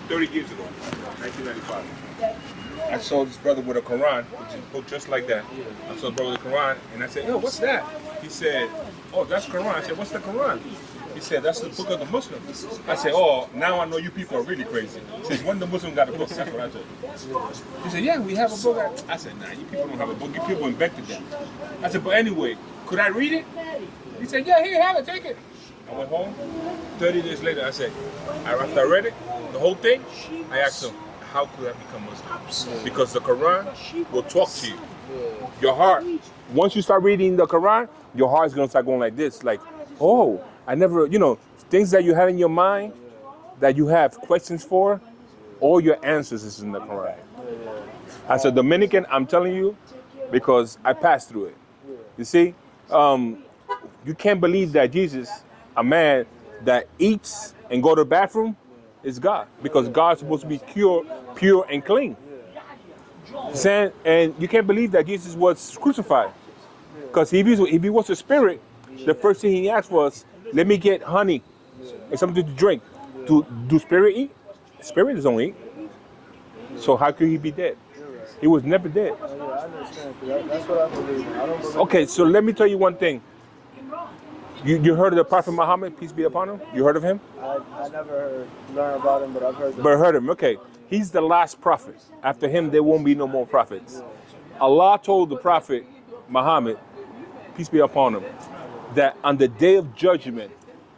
30 years ago, 1995. I saw this brother with a Quran, which is a book just like that. I saw a brother with a Quran, and I said, "Yo, what's that?" He said, "Oh, that's Quran." I said, "What's the Quran?" He said, "That's the book of the Muslims." I said, "Oh, now I know you people are really crazy." Since when the Muslim got a book? That's what I told him. He said, "Yeah, we have a book." I said, "Nah, you people don't have a book. You people invented that." I said, "But anyway, could I read it?" He said, "Yeah, here, have it, take it." I went home. 30 days later, I said, after I read it, the whole thing, I asked him, how could I become Muslim? Because the Quran will talk to you. Your heart, once you start reading the Quran, your heart is going to start going like this. Like, oh, I never, things that you have in your mind, that you have questions for, all your answers is in the Quran. As a Dominican, I'm telling you, because I passed through it. You see, you can't believe that Jesus, a man that eats and go to the bathroom, is God, because God's supposed to be pure and clean. And you can't believe that Jesus was crucified, because if he was a spirit, the first thing he asked was, "Let me get honey and something to drink." Do spirit eat? Spirit don't eat. So how could he be dead? He was never dead. I understand. That's what I believe. I don't believe. Okay, so let me tell you one thing. You heard of the Prophet Muhammad, peace be upon him? You heard of him? I never learned about him, but I've heard. But heard him, okay. He's the last prophet. After him, there won't be no more prophets. Allah told the Prophet Muhammad, peace be upon him, that on the day of judgment,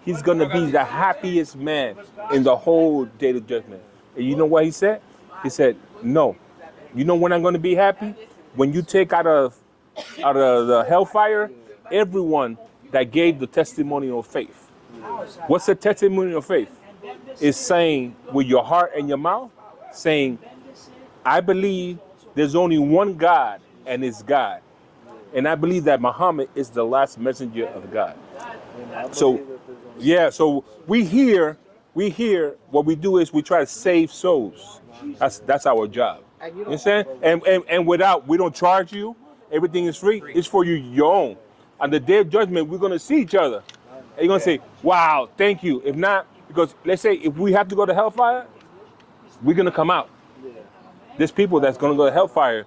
he's going to be the happiest man in the whole day of judgment. And you know what he said? He said, no. You know when I'm going to be happy? When you take out of the hellfire, everyone that gave the testimony of faith. What's the testimony of faith? It's saying with your heart and your mouth, saying, I believe there's only one God, and it's God. And I believe that Muhammad is the last messenger of God. So, yeah, so we hear what we do is we try to save souls. That's our job. You understand? And without, we don't charge you. Everything is free. It's for you, your own. On the day of judgment, we're going to see each other. And you're going to say, wow, thank you. If not, because let's say if we have to go to hellfire, we're going to come out. There's people that's going to go to hellfire.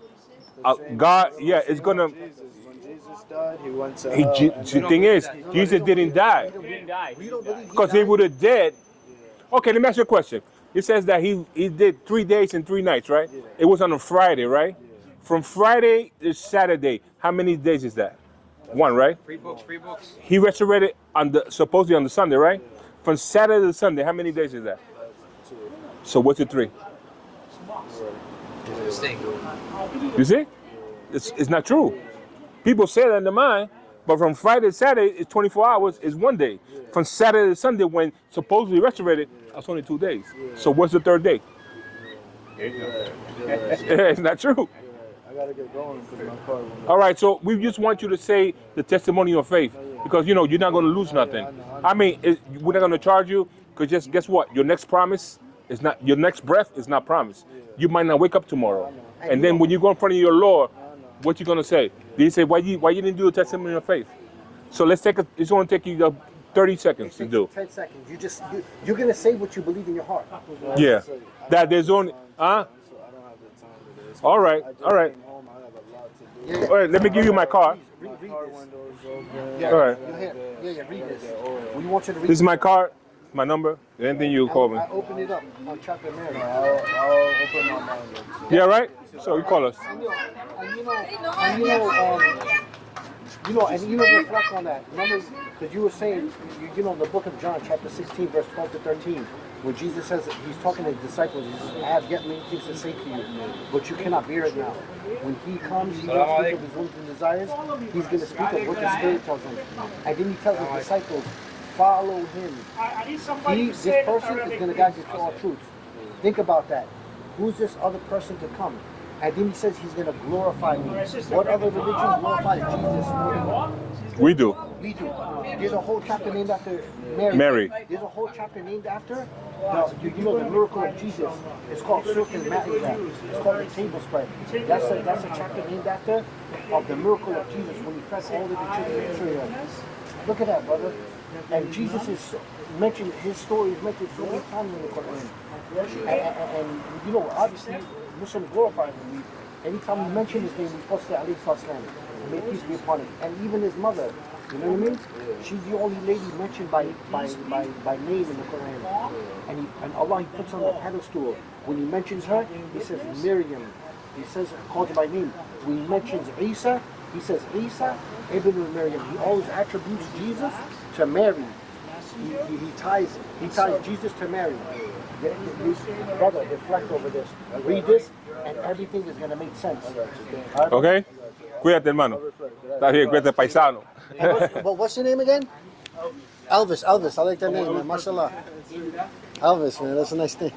God, yeah, it's going to. When Jesus died, he went to hell. The thing is, Jesus didn't die. Because he would have dead. Okay, let me ask you a question. It says that he did 3 days and 3 nights, right? It was on a Friday, right? From Friday to Saturday, how many days is that? 1, right? Free books. He resurrected supposedly on the Sunday, right? From Saturday to Sunday, how many days is that? 2. So what's the 3? You see? It's not true. People say that in their mind, but from Friday to Saturday, it's 24 hours, is 1 day. From Saturday to Sunday, when supposedly resurrected, that's only 2 days. So what's the 3rd day? It's not true. I gotta get going because my car won't. All right, so we just want you to say the testimony of faith, because you're not going to lose nothing. I mean, we're not going to charge you, because just guess what? Your next breath is not promised. You might not wake up tomorrow, and then when you go in front of your Lord, what you going to say? Did he say why you didn't do the testimony of faith? So let's it's going to take you 30 seconds to do. 10 seconds. You're going to say what you believe in your heart. Yeah, that there's only I don't have the time today. All right. I just came home. I have a lot to do. All right, let me give you my card. My car window is open. Yeah, All right. Yeah, read this. We want you to read This is my card, my number. Anything you call me. I open it up on Chapter Mary. I'll open my mind. Yeah, right. So you call us. And reflect on that. Remember, because you were saying, the book of John, chapter 16, verse 12 to 13, when Jesus says, he's talking to his disciples, he says, I have yet many things to say to you, but you cannot bear it now. When he comes, he doesn't speak of his wants and desires, he's going to speak of what the Spirit tells him. And then he tells his disciples, follow him. This person is going to guide you to all truths. Think about that. Who's this other person to come? And then he says he's going to glorify me. What other religion glorifies Jesus? We do. We do. There's a whole chapter named after Mary. There's a whole chapter named after the miracle of Jesus. It's called Circle Matthew. It's called the table spread. That's a chapter named after of the miracle of Jesus when he fed all of the children of Israel. Look at that, brother. And Jesus is mentioned. His story is mentioned so many times in the Quran. And you know, obviously, Muslims glorify him. Anytime we mention his name, we're supposed to say, alayhi salam, may peace be upon him. And even his mother, you know what I mean? She's the only lady mentioned by name in the Quran. And Allah, He puts on the pedestal. When He mentions her, He says Miriam. He says, calls her by name. When He mentions Isa, He says Isa ibn Maryam. He always attributes Jesus to Mary. He ties Jesus to Mary. Brother, reflect over this. Read this, and everything is going to make sense. Okay? Cuídate, hermano. Está bien, cuídate, paisano. But what's your name again? Elvis. I like that name, man. Mashallah. Elvis, man. That's a nice name.